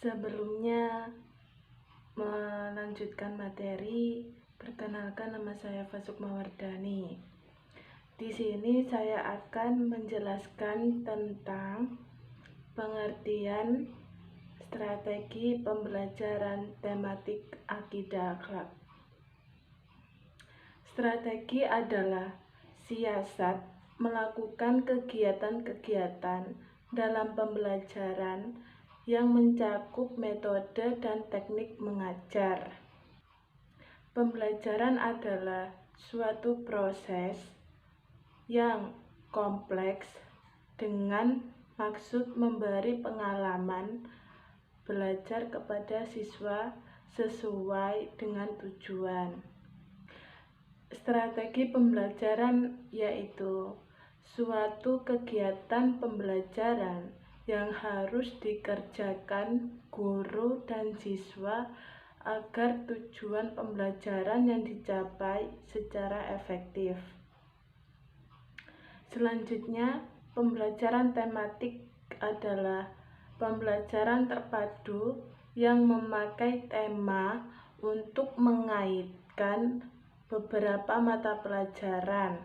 Sebelumnya melanjutkan materi, perkenalkan nama saya Fasukmawardani. Di sini saya akan menjelaskan tentang pengertian strategi pembelajaran tematik akidah akhlak. Strategi adalah siasat melakukan kegiatan-kegiatan dalam pembelajaran yang mencakup metode dan teknik mengajar. Pembelajaran adalah suatu proses yang kompleks dengan maksud memberi pengalaman belajar kepada siswa sesuai dengan tujuan. Strategi pembelajaran yaitu suatu kegiatan pembelajaran yang harus dikerjakan guru dan siswa agar tujuan pembelajaran yang dicapai secara efektif. Selanjutnya, pembelajaran tematik adalah pembelajaran terpadu yang memakai tema untuk mengaitkan beberapa mata pelajaran,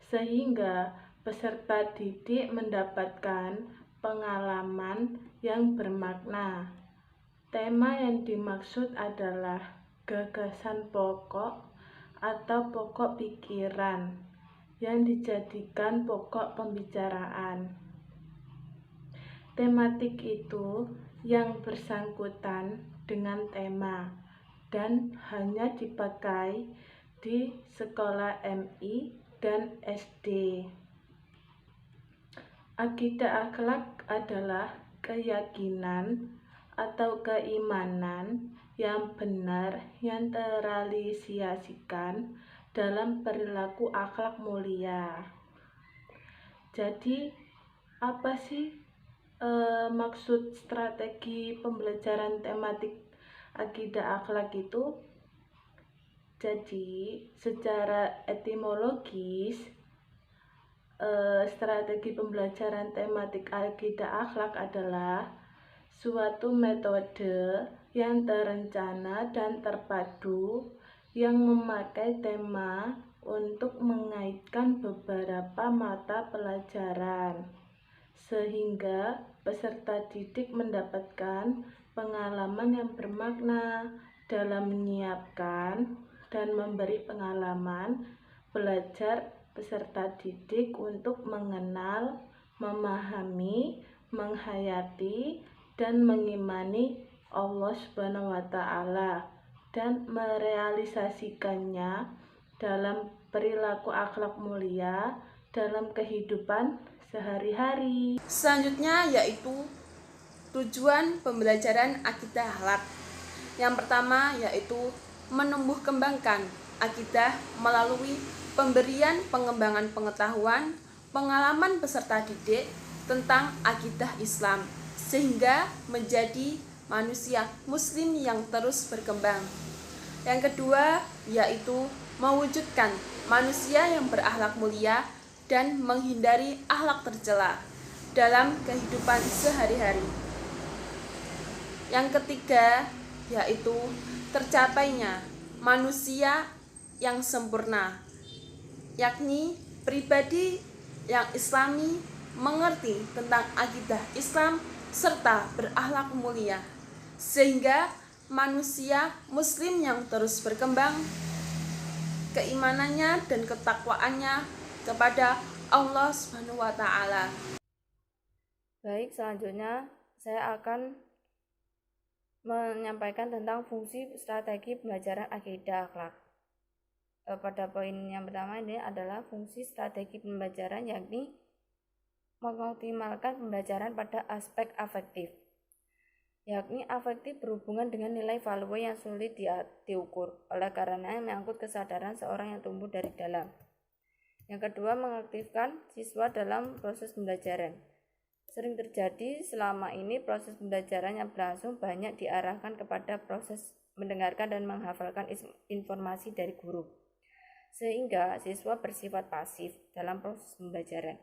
sehingga peserta didik mendapatkan pengalaman yang bermakna. Tema yang dimaksud adalah gagasan pokok atau pokok pikiran yang dijadikan pokok pembicaraan. Tematik itu yang bersangkutan dengan tema dan hanya dipakai di sekolah MI dan SD. Akidah akhlak adalah keyakinan atau keimanan yang benar yang terrealisasikan dalam perilaku akhlak mulia. Jadi, apa sih maksud strategi pembelajaran tematik akidah akhlak itu? Jadi, secara etimologis, strategi pembelajaran tematik akidah akhlak adalah suatu metode yang terencana dan terpadu yang memakai tema untuk mengaitkan beberapa mata pelajaran, sehingga peserta didik mendapatkan pengalaman yang bermakna dalam menyiapkan dan memberi pengalaman belajar peserta didik untuk mengenal, memahami, menghayati, dan mengimani Allah Subhanahu wa Ta'ala dan merealisasikannya dalam perilaku akhlak mulia dalam kehidupan sehari-hari. Selanjutnya yaitu tujuan pembelajaran akidah akhlak. Yang pertama yaitu menumbuh kembangkan akidah melalui pemberian pengembangan pengetahuan, pengalaman peserta didik tentang akidah Islam sehingga menjadi manusia muslim yang terus berkembang. Yang kedua yaitu mewujudkan manusia yang berakhlak mulia dan menghindari akhlak tercela dalam kehidupan sehari-hari. Yang ketiga yaitu tercapainya manusia yang sempurna, yakni pribadi yang islami, mengerti tentang akidah Islam serta berakhlak mulia, sehingga manusia muslim yang terus berkembang keimanannya dan ketakwaannya kepada Allah Subhanahu wa Ta'ala. Baik, selanjutnya saya akan menyampaikan tentang fungsi strategi pembelajaran akidah akhlak. Pada poin yang pertama ini adalah fungsi strategi pembelajaran, yakni mengoptimalkan pembelajaran pada aspek afektif, yakni afektif berhubungan dengan nilai value yang sulit diukur, oleh karenanya menyangkut kesadaran seorang yang tumbuh dari dalam. Yang kedua, mengaktifkan siswa dalam proses pembelajaran. Sering terjadi selama ini proses pembelajaran yang berlangsung banyak diarahkan kepada proses mendengarkan dan menghafalkan informasi dari guru, sehingga siswa bersifat pasif dalam proses pembelajaran.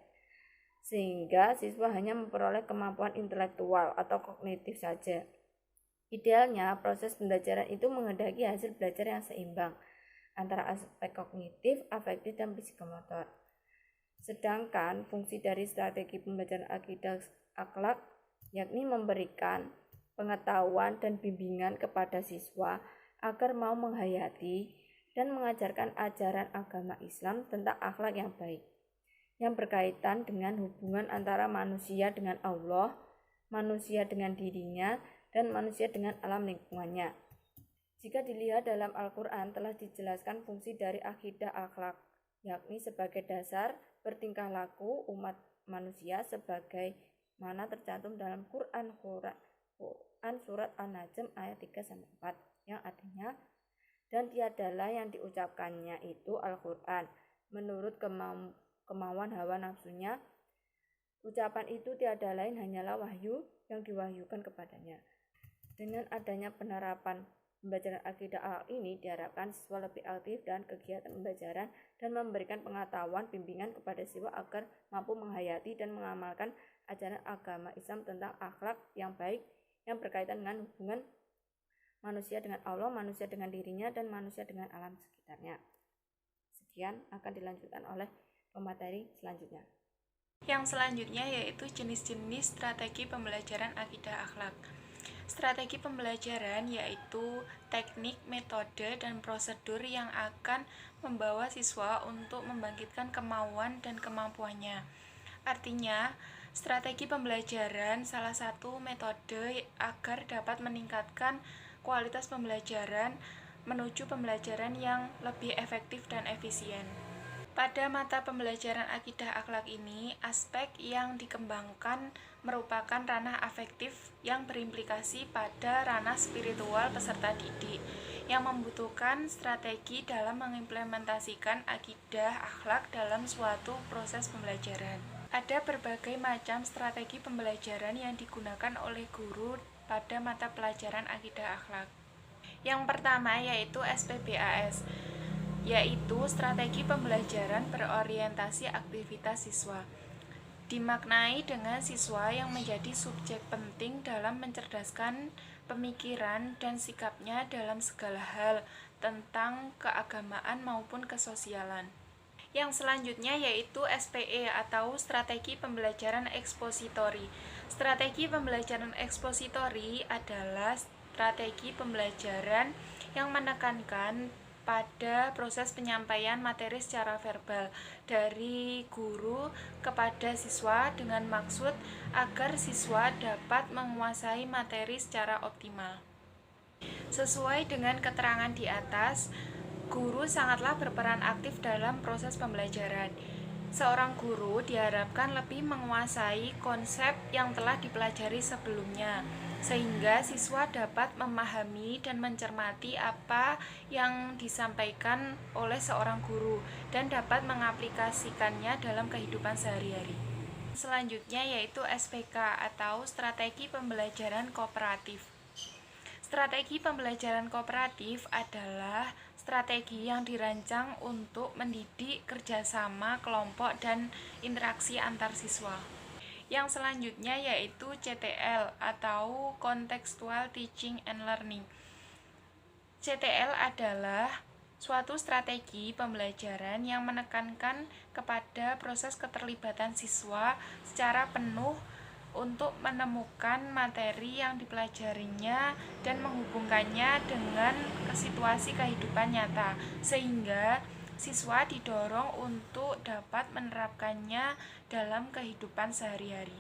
sehingga siswa hanya memperoleh kemampuan intelektual atau kognitif saja. Idealnya, proses pembelajaran itu menghendaki hasil belajar yang seimbang antara aspek kognitif, afektif, dan psikomotor. Sedangkan fungsi dari strategi pembelajaran akidah akhlak yakni memberikan pengetahuan dan bimbingan kepada siswa agar mau menghayati dan mengajarkan ajaran agama Islam tentang akhlak yang baik, yang berkaitan dengan hubungan antara manusia dengan Allah, manusia dengan dirinya, dan manusia dengan alam lingkungannya. Jika dilihat dalam Al-Quran telah dijelaskan fungsi dari akidah akhlak, yakni sebagai dasar bertingkah laku umat manusia sebagaimana tercantum dalam Quran surat An-Najm ayat 3-4 yang artinya, dan tiadalah yang diucapkannya itu Al-Quran menurut kemauan hawa nafsunya. Ucapan itu tiada lain hanyalah wahyu yang diwahyukan kepadanya. Dengan adanya penerapan pembelajaran akidah akhlak ini, diharapkan siswa lebih aktif dan kegiatan pembelajaran dan memberikan pengetahuan bimbingan kepada siswa agar mampu menghayati dan mengamalkan ajaran agama Islam tentang akhlak yang baik yang berkaitan dengan hubungan manusia dengan Allah, manusia dengan dirinya, dan manusia dengan alam sekitarnya. Sekian akan dilanjutkan oleh pemateri selanjutnya. Yang selanjutnya yaitu jenis-jenis strategi pembelajaran akidah akhlak. Strategi pembelajaran yaitu teknik, metode, dan prosedur yang akan membawa siswa untuk membangkitkan kemauan dan kemampuannya. Artinya, strategi pembelajaran salah satu metode agar dapat meningkatkan kualitas pembelajaran menuju pembelajaran yang lebih efektif dan efisien. Pada mata pembelajaran akidah akhlak ini, aspek yang dikembangkan merupakan ranah afektif yang berimplikasi pada ranah spiritual peserta didik, yang membutuhkan strategi dalam mengimplementasikan akidah akhlak dalam suatu proses pembelajaran. Ada berbagai macam strategi pembelajaran yang digunakan oleh guru pada mata pelajaran akidah akhlak. Yang pertama yaitu SPBAS, yaitu strategi pembelajaran berorientasi aktivitas siswa. Dimaknai dengan siswa yang menjadi subjek penting dalam mencerdaskan pemikiran dan sikapnya dalam segala hal tentang keagamaan maupun kesosialan. Yang selanjutnya yaitu SPE atau strategi pembelajaran ekspositori. Strategi pembelajaran ekspositori adalah strategi pembelajaran yang menekankan pada proses penyampaian materi secara verbal dari guru kepada siswa dengan maksud agar siswa dapat menguasai materi secara optimal. Sesuai dengan keterangan di atas, guru sangatlah berperan aktif dalam proses pembelajaran. Seorang guru diharapkan lebih menguasai konsep yang telah dipelajari sebelumnya, sehingga siswa dapat memahami dan mencermati apa yang disampaikan oleh seorang guru dan dapat mengaplikasikannya dalam kehidupan sehari-hari. Selanjutnya yaitu SPK atau strategi pembelajaran kooperatif. Strategi pembelajaran kooperatif adalah strategi yang dirancang untuk mendidik kerjasama kelompok dan interaksi antar siswa. Yang selanjutnya yaitu CTL atau Contextual Teaching and Learning. CTL adalah suatu strategi pembelajaran yang menekankan kepada proses keterlibatan siswa secara penuh untuk menemukan materi yang dipelajarinya dan menghubungkannya dengan situasi kehidupan nyata, sehingga siswa didorong untuk dapat menerapkannya dalam kehidupan sehari-hari.